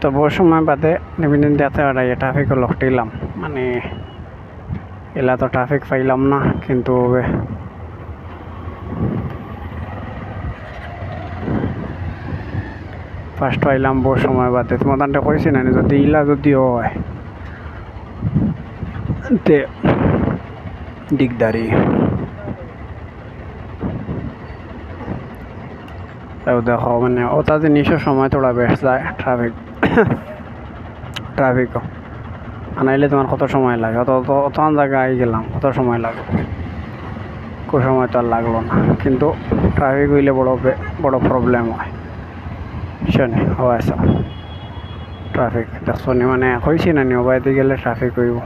তো বহু সময় বাদে নিবিদিন যাতে ট্রাফিক লকটিলাম মানে এলা তো ট্রাফিক পাইলাম না কিন্তু ফার্স্ট পাইলাম বহু সময় বাদে তোমাদানটা কইছি না যদি ইলা যদি হয় তে দিকদারি তাও দেখো মানে ওটা জিনিসের সময় তোরা বেশ যায় ট্রাফিকও আনাইলে তোমার কত সময় লাগে অত জায়গায় গেলাম কত সময় লাগে কোন সময় তো আর লাগলো না কিন্তু ট্রাফিক হইলে বড় প্রবলেম হয় শোনে হয় ট্রাফিক দেখছো মানে কইছি না নিও বাইরে গেলে ট্রাফিক হইব